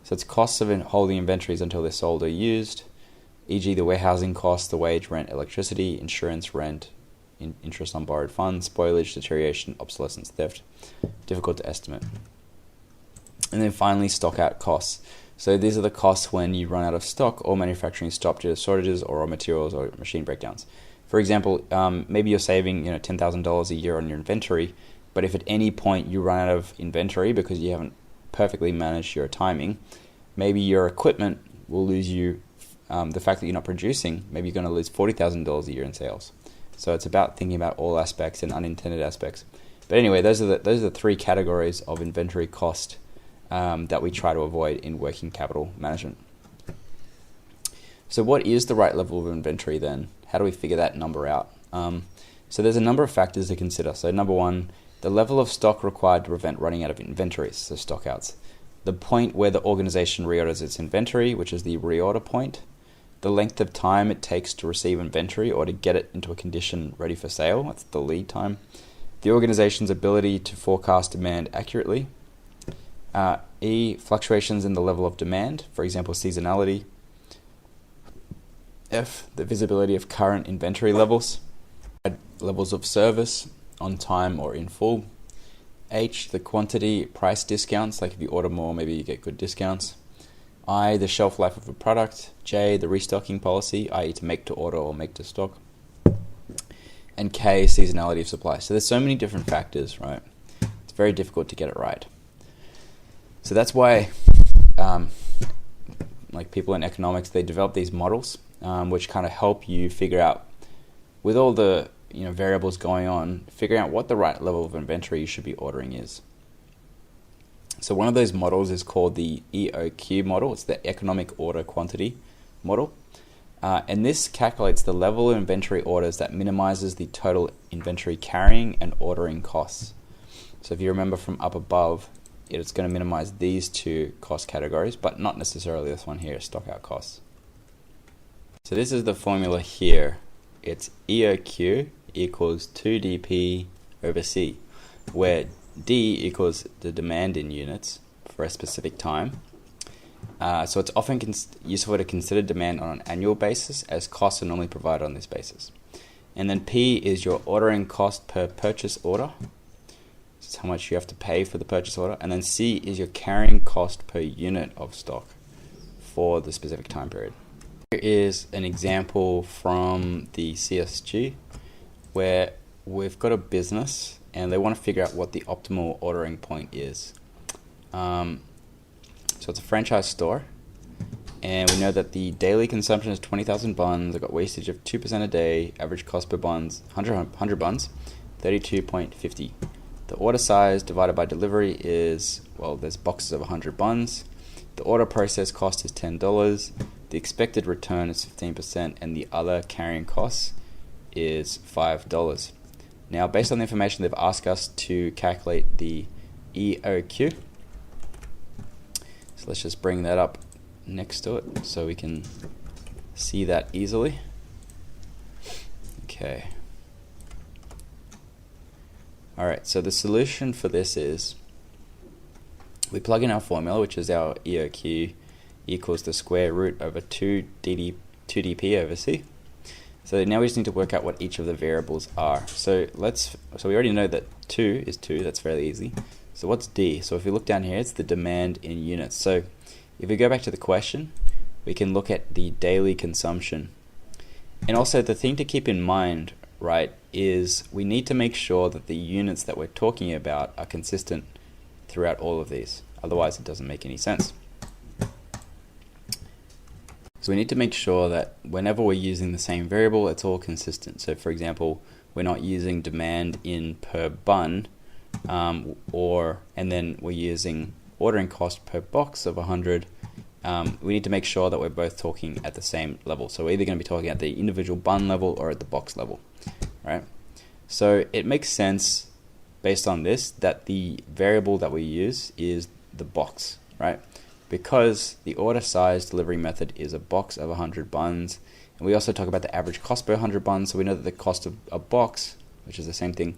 So it's costs of holding inventories until they're sold or used, e.g. the warehousing costs, the wage, rent, electricity, insurance, rent, interest on borrowed funds, spoilage, deterioration, obsolescence, theft. Difficult to estimate. And then finally, stock out costs. So these are the costs when you run out of stock or manufacturing stop due to shortages or raw materials or machine breakdowns. For example, maybe you're saving $10,000 a year on your inventory, but if at any point you run out of inventory because you haven't perfectly managed your timing, maybe your equipment will lose you the fact that you're not producing. Maybe you're going to lose $40,000 a year in sales. So it's about thinking about all aspects and unintended aspects. But anyway, those are the 3 categories of inventory cost that we try to avoid in working capital management. So what is the right level of inventory then? How do we figure that number out? So there's a number of factors to consider. So number 1, the level of stock required to prevent running out of inventories, so stock outs. The point where the organization reorders its inventory, which is the reorder point. The length of time it takes to receive inventory or to get it into a condition ready for sale, that's the lead time. The organization's ability to forecast demand accurately. E, fluctuations in the level of demand, for example, seasonality. F, the visibility of current inventory levels. Levels of service, on time or in full. H, the quantity price discounts, like if you order more, maybe you get good discounts. I, the shelf life of a product. J, the restocking policy, i.e. to make to order or make to stock. And K, seasonality of supply. So there's so many different factors, right? It's very difficult to get it right. So that's why people in economics, they develop these models which kind of help you figure out, with all the variables going on, figuring out what the right level of inventory you should be ordering is. So one of those models is called the Eoq model. It's the Economic Order Quantity model. And this calculates the level of inventory orders that minimizes the total inventory carrying and ordering costs. So if you remember from up above, it's going to minimize these two cost categories, but not necessarily this one here, stock out costs. So this is the formula here. It's EOQ equals 2DP over C, where D equals the demand in units for a specific time. So it's often useful to consider demand on an annual basis, as costs are normally provided on this basis. And then P is your ordering cost per purchase order. This is how much you have to pay for the purchase order. And then C is your carrying cost per unit of stock for the specific time period. Here is an example from the CSG where we've got a business and they want to figure out what the optimal ordering point is. So it's a franchise store, and we know that the daily consumption is 20,000 buns. They've got wastage of 2% a day, average cost per buns, 100 buns, 32.50. The order size divided by delivery is, well, there's boxes of 100 buns. The order process cost is $10. The expected return is 15%, and the other carrying costs is $5. Now, based on the information, they've asked us to calculate the EOQ. So let's just bring that up next to it so we can see that easily. Okay. Alright, so the solution for this is we plug in our formula, which is our EOQ equals the square root over 2DP over C. So now we just need to work out what each of the variables are. So we already know that 2 is 2, that's fairly easy. So what's D? So if we look down here, it's the demand in units. So if we go back to the question, we can look at the daily consumption. And also the thing to keep in mind, right, is we need to make sure that the units that we're talking about are consistent throughout all of these. Otherwise, it doesn't make any sense. So we need to make sure that whenever we're using the same variable, it's all consistent. So for example, we're not using demand in per bun, and then we're using ordering cost per box of 100. We need to make sure that we're both talking at the same level. So we're either going to be talking at the individual bun level or at the box level, right? So it makes sense based on this that the variable that we use is the box, right? Because the order size delivery method is a box of 100 buns. And we also talk about the average cost per 100 buns. So we know that the cost of a box, which is the same thing,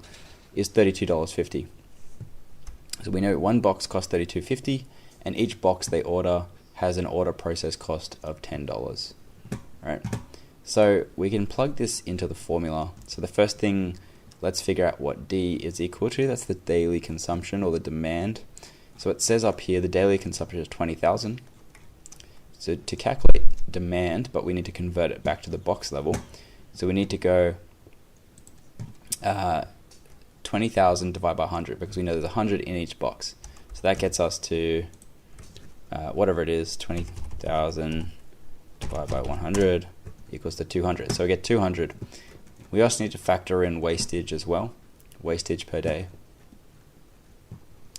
is $32.50. So we know one box costs $32.50, and each box they order has an order process cost of $10. Right? So we can plug this into the formula. So the first thing, let's figure out what D is equal to. That's the daily consumption or the demand. So it says up here the daily consumption is 20,000. So to calculate demand, but we need to convert it back to the box level. So we need to go 20,000 divided by 100, because we know there's 100 in each box. So that gets us to whatever it is, 20,000 divided by 100 equals to 200. So we get 200. We also need to factor in wastage as well, wastage per day,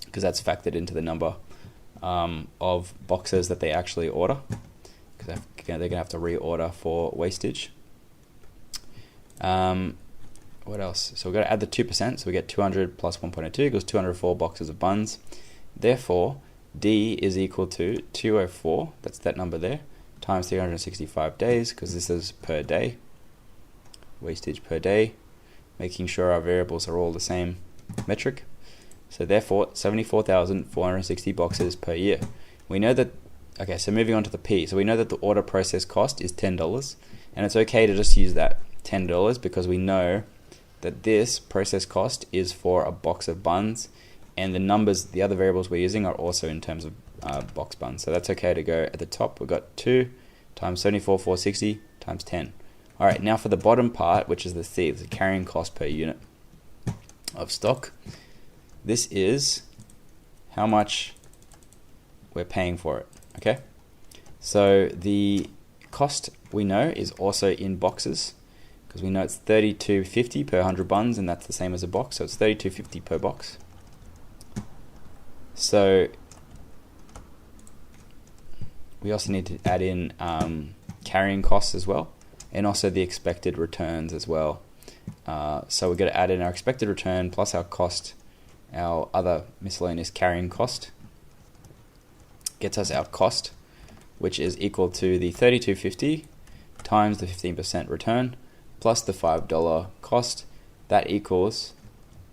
because that's factored into the number of boxes that they actually order, because they're going to have to reorder for wastage. What else? So we've got to add the 2%, so we get 200 plus 1.02 equals 204 boxes of buns. Therefore, D is equal to 204, that's that number there, times 365 days, because this is per day, wastage per day, making sure our variables are all the same metric. So therefore, 74,460 boxes per year. We know that, okay, so moving on to the P. So we know that the order process cost is $10, and it's okay to just use that $10 because we know that this process cost is for a box of buns, and the numbers, the other variables we're using are also in terms of box buns. So that's okay to go at the top. We've got 2 times 74,460 times 10. All right, now for the bottom part, which is the C, the carrying cost per unit of stock. This is how much we're paying for it, okay? So the cost we know is also in boxes. because we know it's $32.50 per 100 buns, and that's the same as a box, so it's $32.50 per box. So we also need to add in carrying costs as well, and also the expected returns as well. So we're going to add in our expected return plus our cost, our other miscellaneous carrying cost, gets us our cost, which is equal to the $32.50 times the 15% return plus the $5 cost. That equals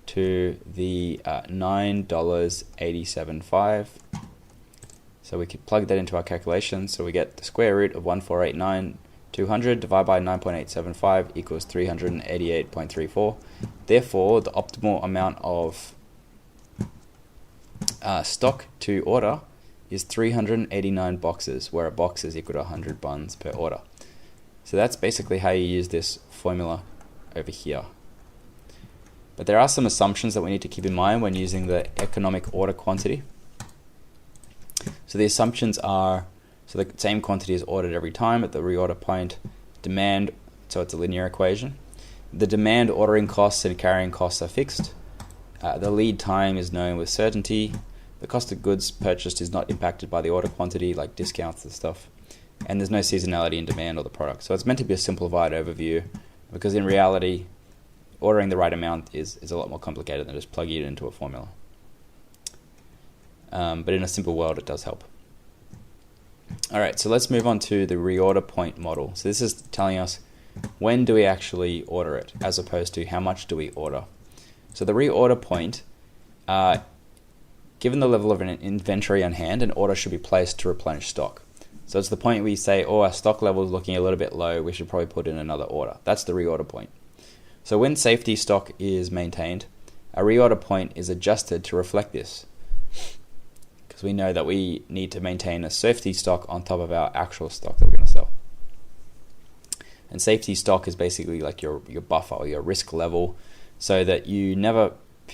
to the $9.875. So we could plug that into our calculation. So we get the square root of 1,489,200 divided by 9.875 equals 388.34. Therefore, the optimal amount of stock to order is 389 boxes, where a box is equal to 100 buns per order. So that's basically how you use this formula over here. But there are some assumptions that we need to keep in mind when using the economic order quantity. So the assumptions are, so the same quantity is ordered every time at the reorder point. Demand, so it's a linear equation. The demand ordering costs and carrying costs are fixed. The lead time is known with certainty. The cost of goods purchased is not impacted by the order quantity, like discounts and stuff. And there's no seasonality in demand or the product. So it's meant to be a simplified overview, because in reality, ordering the right amount is a lot more complicated than just plugging it into a formula. But in a simple world, it does help. All right, so let's move on to the reorder point model. So this is telling us when do we actually order it, as opposed to how much do we order. So the reorder point, given the level of an inventory on hand, an order should be placed to replenish stock. So it's the point where you say, oh, our stock level is looking a little bit low, we should probably put in another order. That's the reorder point. So when safety stock is maintained, a reorder point is adjusted to reflect this, because we know that we need to maintain a safety stock on top of our actual stock that we're going to sell. And safety stock is basically like your buffer or your risk level, so that you never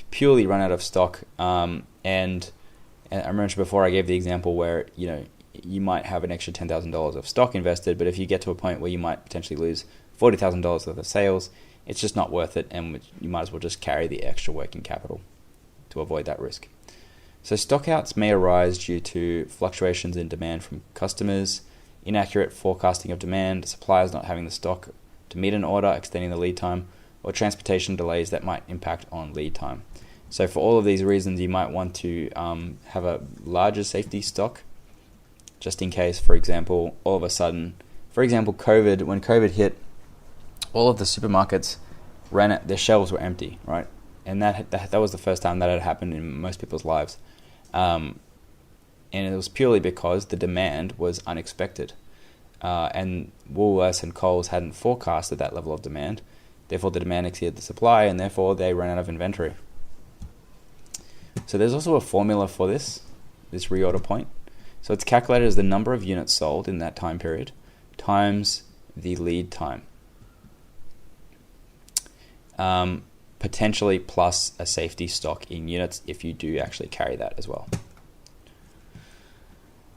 purely run out of stock. And I mentioned before, I gave the example where you might have an extra $10,000 of stock invested, but if you get to a point where you might potentially lose $40,000 worth of sales, it's just not worth it, and you might as well just carry the extra working capital to avoid that risk. So stockouts may arise due to fluctuations in demand from customers, inaccurate forecasting of demand, suppliers not having the stock to meet an order, extending the lead time, or transportation delays that might impact on lead time. So for all of these reasons, you might want to have a larger safety stock, just in case, for example, all of a sudden, when COVID hit, all of the supermarkets their shelves were empty, right? And that was the first time that had happened in most people's lives. And it was purely because the demand was unexpected. And Woolworths and Coles hadn't forecasted that level of demand. Therefore, the demand exceeded the supply, and therefore they ran out of inventory. So there's also a formula for this reorder point. So it's calculated as the number of units sold in that time period times the lead time. Potentially plus a safety stock in units if you do actually carry that as well.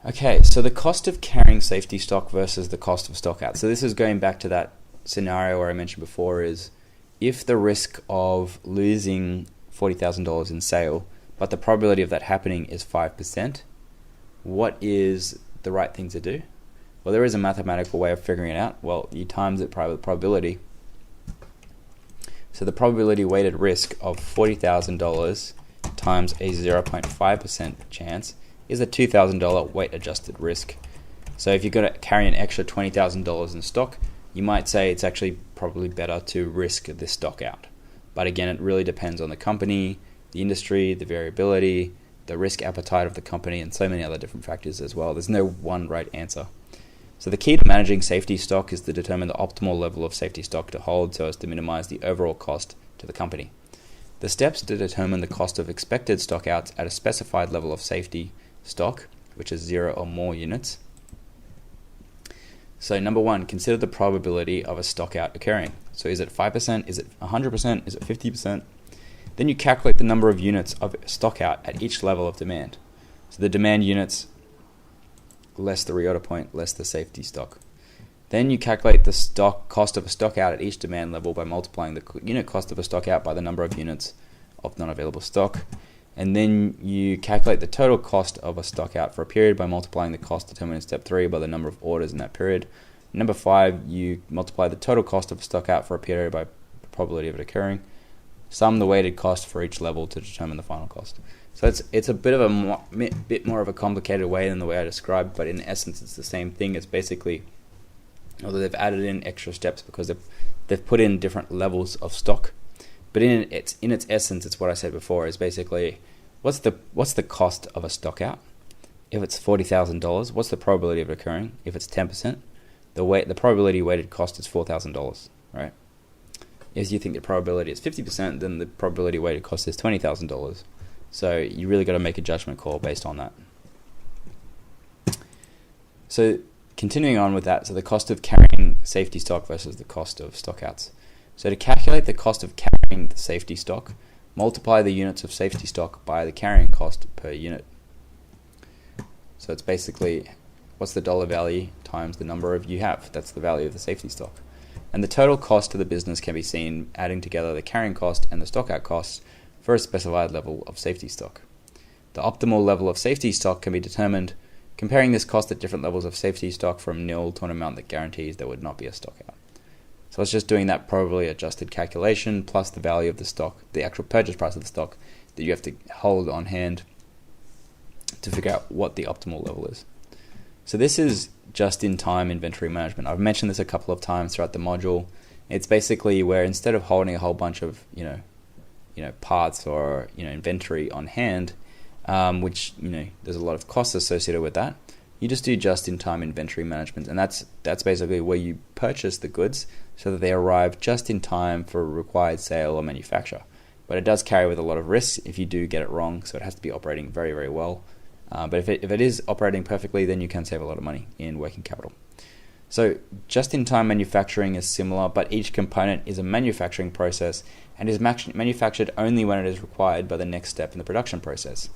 Okay, so the cost of carrying safety stock versus the cost of stock out. So this is going back to that scenario where I mentioned before, is if the risk of losing $40,000 in sale, but the probability of that happening is 5%, what is the right thing to do? Well, there is a mathematical way of figuring it out. Well, you times it by the probability. So the probability weighted risk of $40,000 times a 0.5% chance is a $2,000 weight adjusted risk. So if you're going to carry an extra $20,000 in stock, you might say it's actually probably better to risk this stock out. But again, it really depends on the company, the industry, the variability, the risk appetite of the company, and so many other different factors as well. There's no one right answer. So the key to managing safety stock is to determine the optimal level of safety stock to hold so as to minimize the overall cost to the company. The steps to determine the cost of expected stock outs at a specified level of safety stock, which is 0 or more units. So number 1, consider the probability of a stock out occurring. So is it 5%? Is it 100%? Is it 50%? Then you calculate the number of units of stock out at each level of demand. So the demand units less the reorder point, less the safety stock. Then you calculate the stock cost of a stock out at each demand level by multiplying the unit cost of a stock out by the number of units of non-available stock. And then you calculate the total cost of a stock out for a period by multiplying the cost determined in step 3 by the number of orders in that period. Number 5, you multiply the total cost of a stock out for a period by the probability of it occurring. Sum the weighted cost for each level to determine the final cost. So it's a bit of a bit more of a complicated way than the way I described, but in essence it's the same thing. It's basically, although they've added in extra steps because they've put in different levels of stock, but in its essence, it's what I said before. Is basically what's the cost of a stock out? If it's $40,000, what's the probability of it occurring? If it's 10%, the probability weighted cost is $4,000, right? If you think the probability is 50%, then the probability weighted cost is $20,000. So you really got to make a judgment call based on that. So continuing on with that, so the cost of carrying safety stock versus the cost of stock outs. So to calculate the cost of carrying the safety stock, multiply the units of safety stock by the carrying cost per unit. So it's basically what's the dollar value times the number of you have. That's the value of the safety stock. And the total cost to the business can be seen adding together the carrying cost and the stock out costs for a specified level of safety stock. The optimal level of safety stock can be determined comparing this cost at different levels of safety stock from nil to an amount that guarantees there would not be a stock out. So it's just doing that probably adjusted calculation plus the value of the stock, the actual purchase price of the stock that you have to hold on hand to figure out what the optimal level is. So this is just-in-time inventory management. I've mentioned this a couple of times throughout the module. It's basically where instead of holding a whole bunch of parts or inventory on hand, which there's a lot of costs associated with that, you just do just-in-time inventory management, and that's basically where you purchase the goods so that they arrive just in time for required sale or manufacture. But it does carry with a lot of risks if you do get it wrong, so it has to be operating very, very well. But if it is operating perfectly, then you can save a lot of money in working capital. So just-in-time manufacturing is similar, but each component is a manufacturing process and is manufactured only when it is required by the next step in the production process.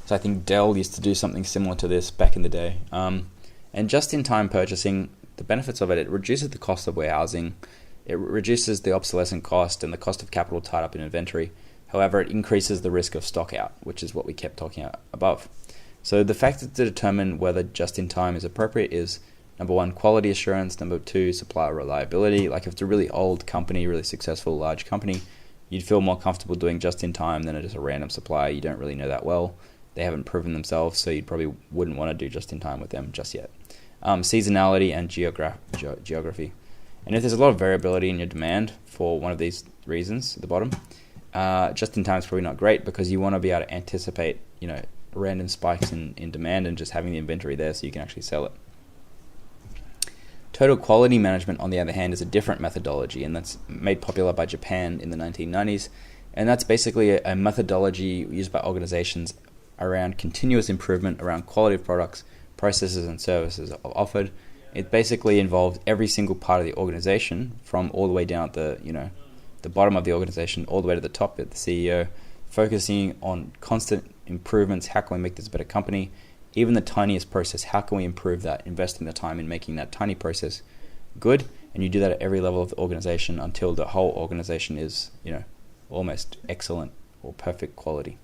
So I think Dell used to do something similar to this back in the day. And just-in-time purchasing, the benefits of it reduces the cost of warehousing, it reduces the obsolescence cost and the cost of capital tied up in inventory. However, it increases the risk of stock out, which is what we kept talking about above. So the factors to determine whether just-in-time is appropriate is, number 1, quality assurance, number 2, supplier reliability. Like if it's a really old company, really successful, large company, you'd feel more comfortable doing just-in-time than it is a random supplier you don't really know that well. They haven't proven themselves, so you probably wouldn't want to do just-in-time with them just yet. Seasonality and geography. And if there's a lot of variability in your demand for one of these reasons at the bottom, just-in-time is probably not great because you want to be able to anticipate, random spikes in demand and just having the inventory there so you can actually sell it. Total quality management, on the other hand, is a different methodology, and that's made popular by Japan in the 1990s. And that's basically a methodology used by organizations around continuous improvement around quality of products, processes, and services offered. It basically involves every single part of the organization, from all the way down at the bottom of the organization all the way to the top at the CEO, focusing on constant improvements. How can we make this a better company? Even the tiniest process, how can we improve that? Investing the time in making that tiny process good, and you do that at every level of the organization until the whole organization is, almost excellent or perfect quality.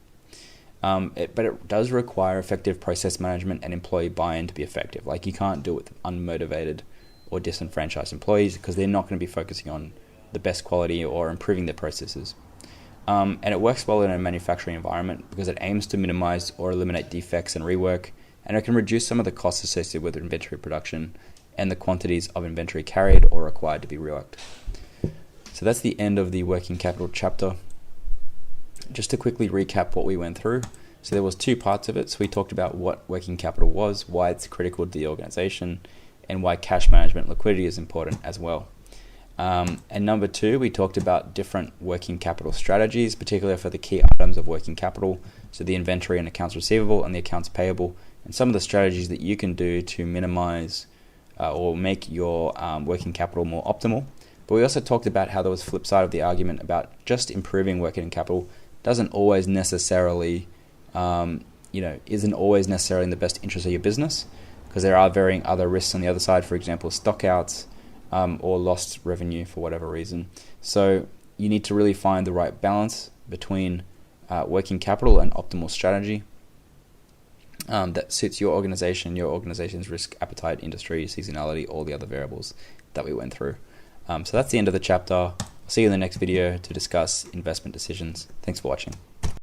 But it does require effective process management and employee buy-in to be effective. Like you can't do it with unmotivated or disenfranchised employees because they're not going to be focusing on the best quality or improving their processes. And it works well in a manufacturing environment because it aims to minimize or eliminate defects and rework, and it can reduce some of the costs associated with inventory production and the quantities of inventory carried or required to be reworked. So that's the end of the working capital chapter. Just to quickly recap what we went through. So there was 2 parts of it. So we talked about what working capital was, why it's critical to the organization, and why cash management liquidity is important as well. And number 2, we talked about different working capital strategies, particularly for the key items of working capital, so the inventory and accounts receivable and the accounts payable, and some of the strategies that you can do to minimize or make your working capital more optimal. But we also talked about how there was a flip side of the argument about just improving working capital doesn't always necessarily, isn't always necessarily in the best interest of your business. because there are varying other risks on the other side, for example, stockouts or lost revenue for whatever reason. So you need to really find the right balance between working capital and optimal strategy that suits your organization's risk appetite, industry, seasonality, all the other variables that we went through. So that's the end of the chapter. I'll see you in the next video to discuss investment decisions. Thanks for watching.